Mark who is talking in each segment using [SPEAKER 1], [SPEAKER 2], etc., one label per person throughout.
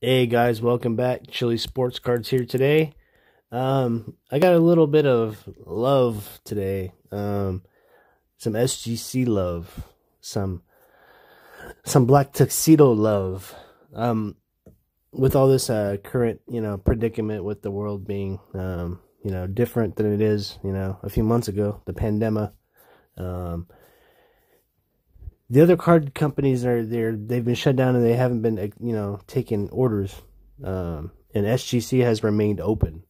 [SPEAKER 1] Hey guys, welcome back. Chili Sports Cards here today. I got a little bit of love today. Some SGC love, some black tuxedo love. With all this current, predicament with the world being different than it is, a few months ago, the pandemic. The other card companies they've been shut down and they haven't been taking orders. And SGC has remained open.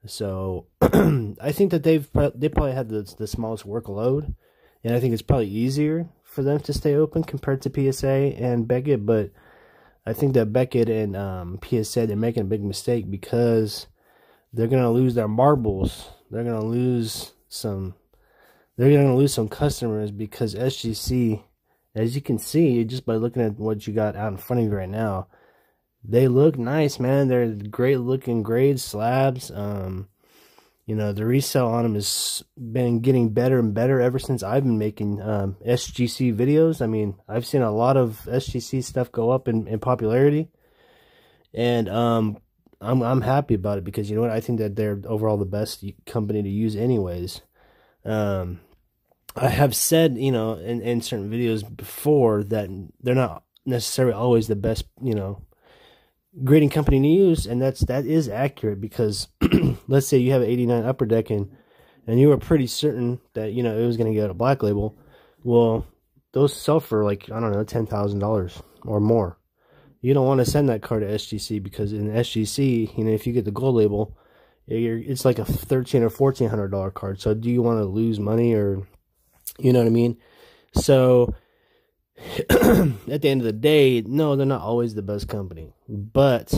[SPEAKER 1] So I think that they probably had the smallest workload, and I think it's probably easier for them to stay open compared to PSA and Beckett. But I think that Beckett and PSA, they're making a big mistake because they're gonna lose their marbles. They're gonna lose some customers because SGC, as you can see just by looking at what you got out in front of you right now, they look nice, man. They're great looking grade slabs. The resale on them has been getting better and better ever since I've been making SGC videos. I mean, I've seen a lot of SGC stuff go up in popularity, and I'm happy about it because you know what? I think that they're overall the best company to use, anyways. I have said, in certain videos before that they're not necessarily always the best, grading company to use, and that is accurate because let's say you have an 89 upper deck and you were pretty certain that it was going to get a black label. Well, those sell for like, I don't know, $10,000 or more. You don't want to send that card to SGC because in SGC, if you get the gold label, it's like a $1,300 or $1,400 card. So do you want to lose money, or you know what I mean? So at the end of the day, no, they're not always the best company, but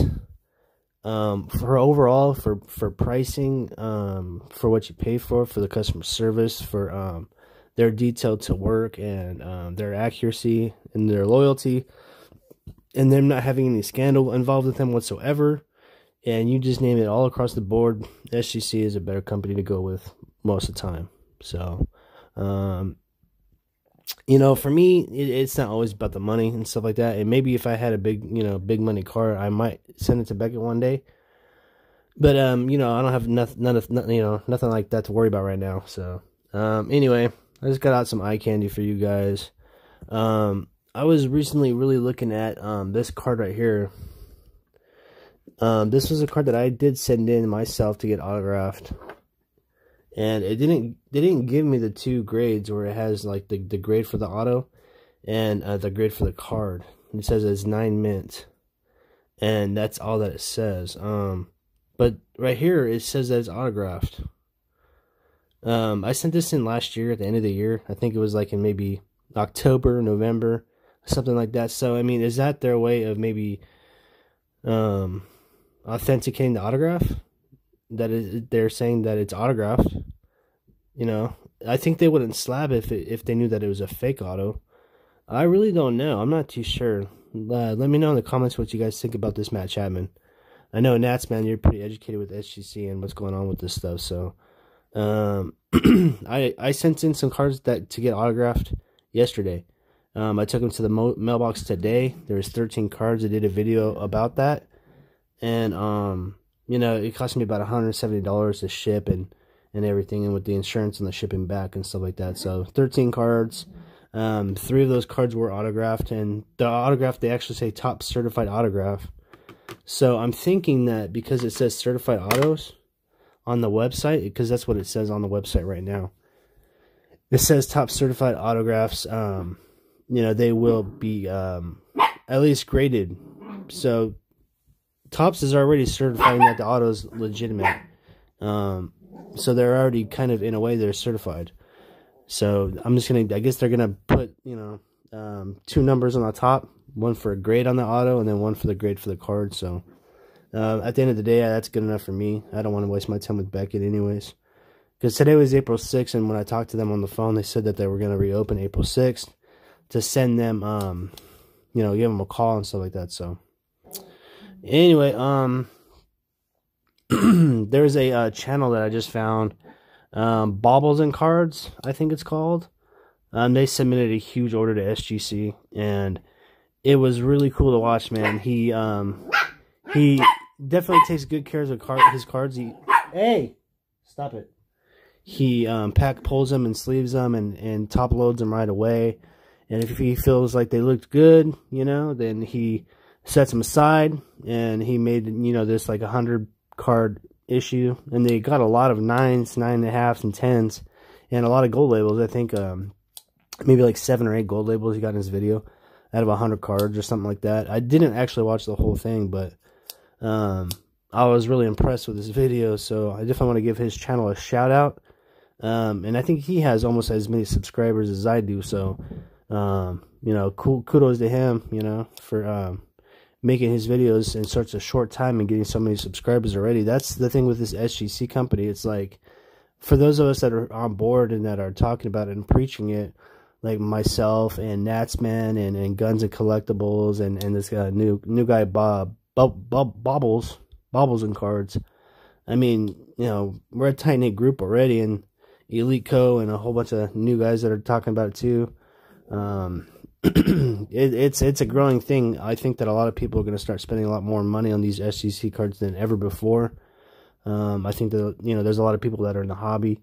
[SPEAKER 1] for overall, for pricing, for what you pay for the customer service, for their detail to work, and their accuracy and their loyalty, and them not having any scandal involved with them whatsoever, and you just name it all across the board, SGC is a better company to go with most of the time. So for me, it's not always about the money and stuff like that. And maybe if I had a big money card, I might send it to Beckett one day. But I don't have nothing like that to worry about right now. So anyway, I just got out some eye candy for you guys. I was recently really looking at this card right here. This was a card that I did send in myself to get autographed. And they didn't give me the two grades where it has like the grade for the auto and the grade for the card. It says it's 9 mint, and that's all that it says. But right here it says that it's autographed. I sent this in last year at the end of the year. I think it was like in maybe October, November, something like that. So I mean, is that their way of maybe authenticating the autograph? They're saying that it's autographed. I think they wouldn't slab it if they knew that it was a fake auto. I really don't know. I'm not too sure. Let me know in the comments what you guys think about this, Matt Chapman. I know, Nats, man, you're pretty educated with SGC and what's going on with this stuff. So I sent in some cards to get autographed yesterday. I took them to the mailbox today. There was 13 cards. I did a video about that, and it cost me about $170 to ship and everything, and with the insurance and the shipping back and stuff like that. So 13 cards. 3 of those cards were autographed, and the autograph, they actually say top certified autograph. So I'm thinking that because it says certified autos on the website, because that's what it says on the website right now, it says top certified autographs, they will be at least graded. So Topps is already certifying that the auto is legitimate. So they're already kind of, in a way, they're certified. So I'm just going to, I guess they're going to put, 2 numbers on the top, one for a grade on the auto and then one for the grade for the card. So at the end of the day, that's good enough for me. I don't want to waste my time with Beckett anyways. Because today was April 6th, and when I talked to them on the phone, they said that they were going to reopen April 6th to send them, give them a call and stuff like that. So anyway, there's a channel that I just found, Baubles and Cards, I think it's called. They submitted a huge order to SGC, and it was really cool to watch, man. He definitely takes good care of his cards. Hey, stop it. He pulls them and sleeves them and top loads them right away. And if he feels like they looked good, you know, then he sets them aside. And he made, you know, this like 100 card issue. And they got a lot of 9s, 9.5s, and 10s. And a lot of gold labels. I think maybe like 7 or 8 gold labels he got in his video out of 100 cards or something like that. I didn't actually watch the whole thing, but I was really impressed with this video. So I definitely want to give his channel a shout out. And I think he has almost as many subscribers as I do. So, you know, kudos to him, you know, for making his videos in such a short time and getting so many subscribers already. That's the thing with this SGC company. It's like, for those of us that are on board and that are talking about it and preaching it, like myself and Natsman and Guns and Collectibles and this guy, new guy Bobbles and Cards. I mean, you know, we're a tight-knit group already, and Elite Co. and a whole bunch of new guys that are talking about it too. It's a growing thing. I think that a lot of people are going to start spending a lot more money on these SGC cards than ever before. I think that, you know, there's a lot of people that are in the hobby.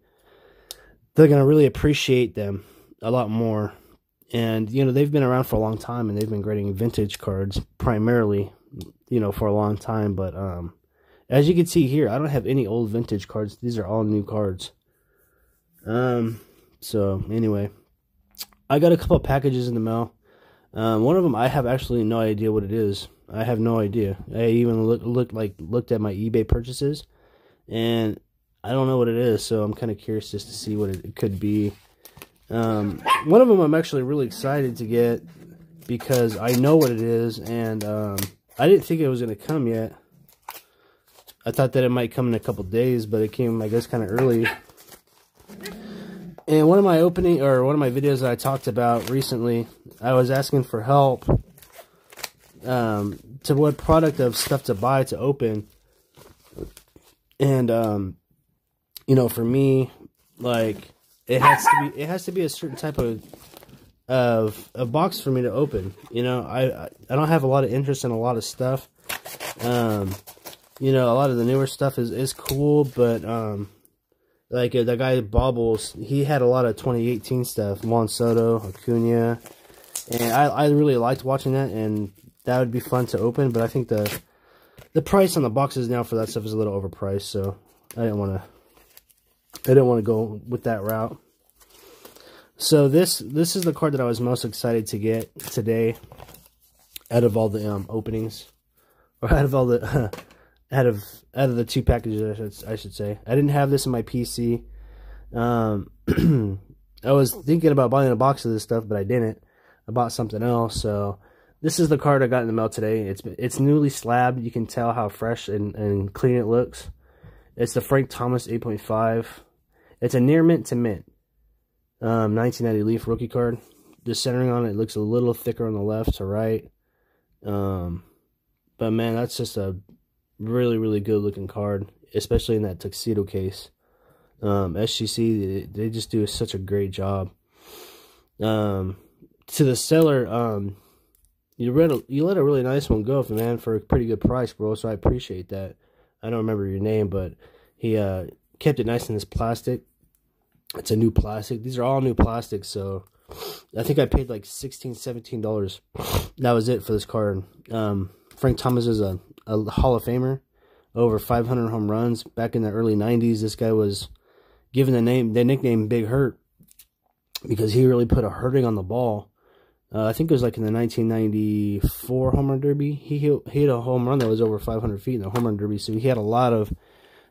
[SPEAKER 1] They're going to really appreciate them a lot more. And, you know, they've been around for a long time, and they've been grading vintage cards primarily, you know, for a long time. But as you can see here, I don't have any old vintage cards. These are all new cards. So anyway, I got a couple of packages in the mail. One of them, I have actually no idea what it is. I have no idea. I even looked at my eBay purchases, and I don't know what it is. So I'm kind of curious just to see what it could be. One of them I'm actually really excited to get because I know what it is, and I didn't think it was going to come yet. I thought that it might come in a couple days, but it came, I guess, kind of early. And one of my videos that I talked about recently, I was asking for help to what product of stuff to buy to open. And you know, for me, like, it has to be a certain type of box for me to open. You know, I don't have a lot of interest in a lot of stuff. You know, a lot of the newer stuff is cool, but like the guy Bobbles, he had a lot of 2018 stuff, Juan Soto, Acuna, and I really liked watching that, and that would be fun to open. But I think the price on the boxes now for that stuff is a little overpriced, so I didn't want to go with that route. So this is the card that I was most excited to get today, out of all the openings, or out of all the out of the 2 packages, I should say. I didn't have this in my PC. I was thinking about buying a box of this stuff, but I didn't. I bought something else. So this is the card I got in the mail today. It's newly slabbed. You can tell how fresh and clean it looks. It's the Frank Thomas 8.5. It's a near mint to mint 1990 Leaf rookie card. The centering on it looks a little thicker on the left to right. But man, that's just a really, really good looking card, especially in that tuxedo case. SGC, they just do such a great job. To the seller, you let a really nice one go, man, for a pretty good price, bro. So I appreciate that. I don't remember your name, but he kept it nice in this plastic. It's a new plastic. These are all new plastic, so I think I paid like $16, $17. That was it for this card. Frank Thomas is a Hall of Famer, over 500 home runs. Back in the early 90s, this guy was given the nickname Big Hurt because he really put a hurting on the ball. I think it was like in the 1994 home run derby. He hit a home run that was over 500 feet in the home run derby, so he had a lot of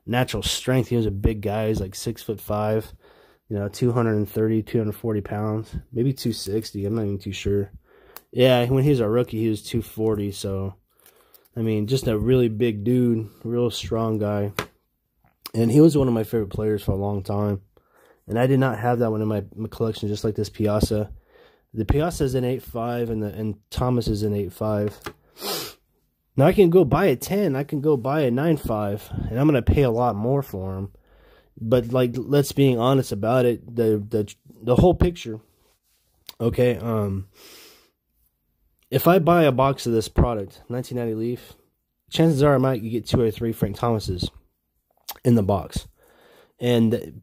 [SPEAKER 1] natural strength. He was a big guy. He's like 6'5", you know, 230, 240 pounds, maybe 260. I'm not even too sure. Yeah, when he was a rookie, he was 240, so I mean, just a really big dude, real strong guy. And he was one of my favorite players for a long time. And I did not have that one in my collection, just like this Piazza. The Piazza is an 8.5, and Thomas is an 8.5. Now, I can go buy a 10. I can go buy a 9.5, and I'm going to pay a lot more for them. But, like, let's be honest about it. The whole picture, okay, if I buy a box of this product, 1990 Leaf, chances are I might get 2 or 3 Frank Thomases in the box. And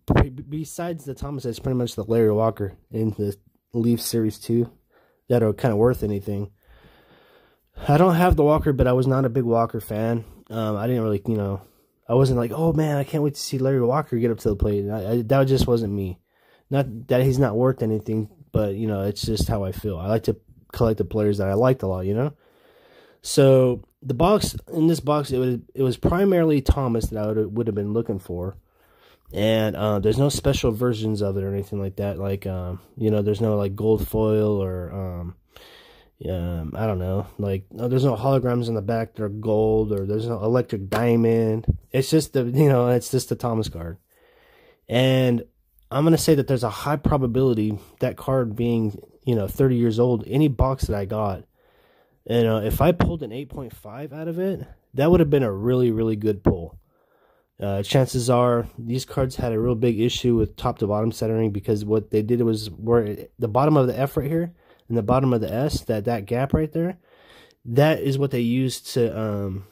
[SPEAKER 1] besides the Thomas, it's pretty much the Larry Walker in the Leaf Series 2 that are kind of worth anything. I don't have the Walker, but I was not a big Walker fan. I didn't really, you know, I wasn't like, oh man, I can't wait to see Larry Walker get up to the plate. That just wasn't me. Not that he's not worth anything, but, you know, it's just how I feel. I like to collect the players that I liked a lot, you know? So, the box, in this box, it was primarily Thomas that I would have been looking for. And there's no special versions of it or anything like that. Like, you know, there's no, like, gold foil or, I don't know. Like, there's no holograms in the back that are gold, or there's no electric diamond. It's just the, you know, it's just the Thomas card. And I'm going to say that there's a high probability that card being, you know, 30 years old, any box that I got, you know, if I pulled an 8.5 out of it, that would have been a really, really good pull. Chances are these cards had a real big issue with top to bottom centering, because what they did was where the bottom of the F right here and the bottom of the S, that gap right there, that is what they used to,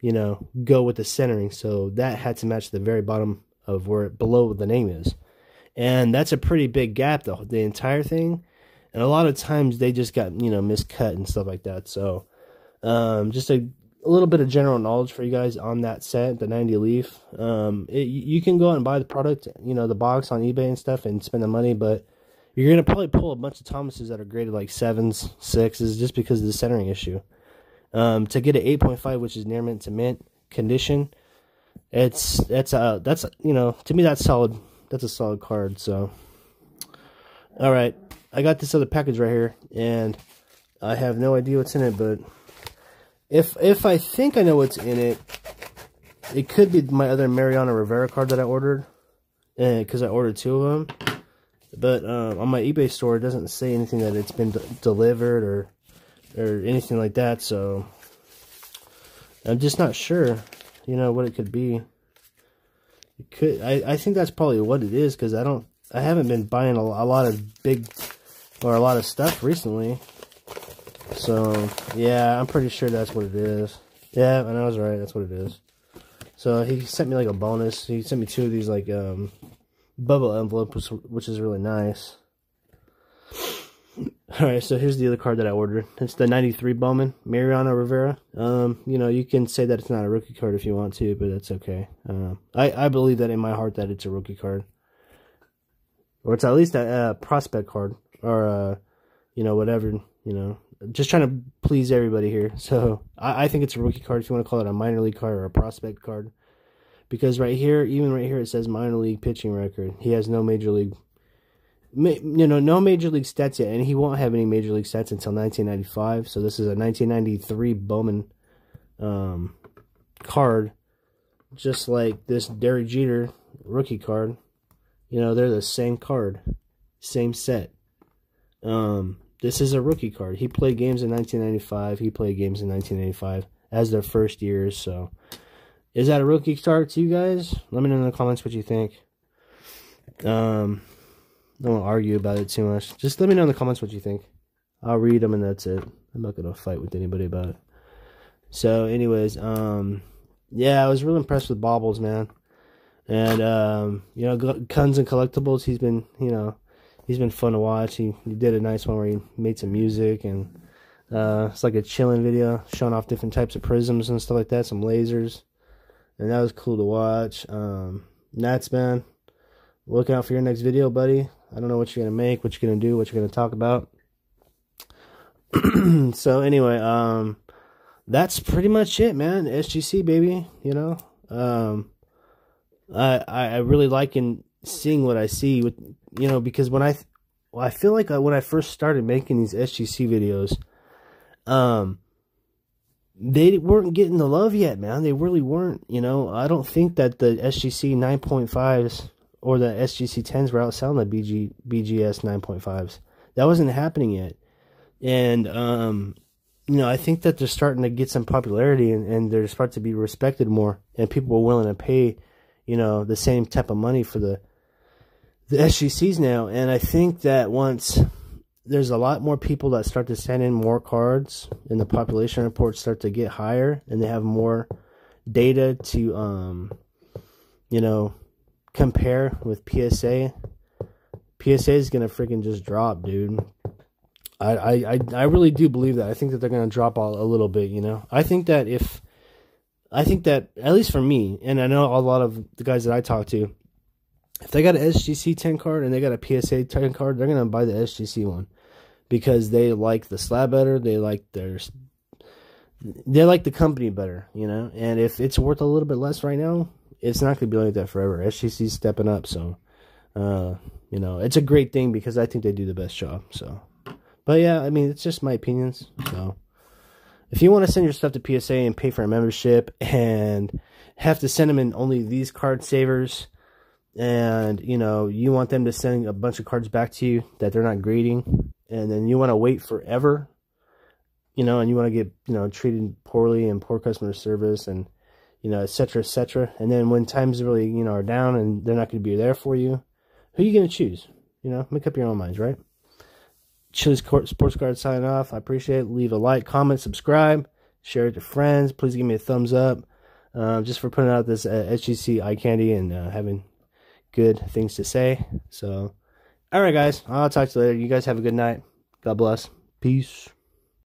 [SPEAKER 1] you know, go with the centering. So that had to match the very bottom of where below the name is. And that's a pretty big gap, though, the entire thing. And a lot of times they just got, you know, miscut and stuff like that. So just a little bit of general knowledge for you guys on that set, the 90 Leaf. You can go out and buy the product, you know, the box on eBay and stuff, and spend the money, but you're going to probably pull a bunch of Thomases that are graded like 7s, 6s, just because of the centering issue. To get an 8.5, which is near mint to mint condition, that's you know, to me that's solid. That's a solid card. So, all right, I got this other package right here, and I have no idea what's in it, but if I think I know what's in it, it could be my other Mariano Rivera card that I ordered, because I ordered 2 of them. But on my eBay store, it doesn't say anything that it's been delivered or anything like that. So I'm just not sure, you know, what it could be. It could. I think that's probably what it is, because I haven't been buying a lot of big or a lot of stuff recently. So yeah, I'm pretty sure that's what it is. Yeah, and I was right. That's what it is. So he sent me like a bonus. He sent me 2 of these like bubble envelopes, which is really nice. Alright, so here's the other card that I ordered. It's the 93 Bowman, Mariano Rivera. You know, you can say that it's not a rookie card if you want to, but that's okay. I believe that in my heart that it's a rookie card. Or it's at least a prospect card. Or, you know, whatever, you know. Just trying to please everybody here. So, I think it's a rookie card if you want to call it a minor league card or a prospect card. Because right here, even right here, it says minor league pitching record. He has no major league, you know, no major league stats yet, and he won't have any major league stats until 1995. So this is a 1993 Bowman card, just like this Derek Jeter rookie card. You know, they're the same card, same set. This is a rookie card. He played games in 1995. He played games in 1985 as their first years. So, is that a rookie card to you guys? Let me know in the comments what you think. Don't argue about it too much. Just let me know in the comments what you think. I'll read them and that's it. I'm not gonna fight with anybody about it. So, anyways, yeah, I was really impressed with Baubles, man. And you know, Guns and Collectibles. He's been, you know, he's been fun to watch. He did a nice one where he made some music, and it's like a chilling video showing off different types of prisms and stuff like that, some lasers, and that was cool to watch. Nats, man, look out for your next video, buddy. I don't know what you're gonna make, what you're gonna do, what you're gonna talk about. So anyway, that's pretty much it, man. SGC, baby. You know, I really like in seeing what I see with, you know, because when I feel like when I first started making these SGC videos, they weren't getting the love yet, man. They really weren't, you know. I don't think that the SGC 9.5s or the SGC 10s were outselling the BGS 9.5s. That wasn't happening yet. And, you know, I think that they're starting to get some popularity, and they're starting to be respected more, and people are willing to pay, you know, the same type of money for the SGCs now. And I think that once there's a lot more people that start to send in more cards, and the population reports start to get higher, and they have more data to you know, compare with PSA. PSA is gonna freaking just drop, dude. I really do believe that. I think that they're gonna drop a little bit, you know. I think that at least for me, and I know a lot of the guys that I talk to, if they got an SGC 10 card and they got a PSA 10 card, they're gonna buy the SGC one because they like the slab better. They like the company better, you know. And if it's worth a little bit less right now, it's not gonna be like that forever. SGC's stepping up, so you know, it's a great thing because I think they do the best job. So, but yeah, I mean, it's just my opinions. So, if you want to send your stuff to PSA and pay for a membership and have to send them in only these card savers, and you know, you want them to send a bunch of cards back to you that they're not grading, and then you want to wait forever, you know, and you want to get, you know, treated poorly and poor customer service, and you know, etc., etc. And then when times really, you know, are down and they're not going to be there for you, who are you going to choose? You know, make up your own minds, right? Chili's Sports Card signing off. I appreciate it. Leave a like, comment, subscribe, share it to friends. Please give me a thumbs up, just for putting out this SGC eye candy and having good things to say. So, all right, guys, I'll talk to you later. You guys have a good night. God bless. Peace.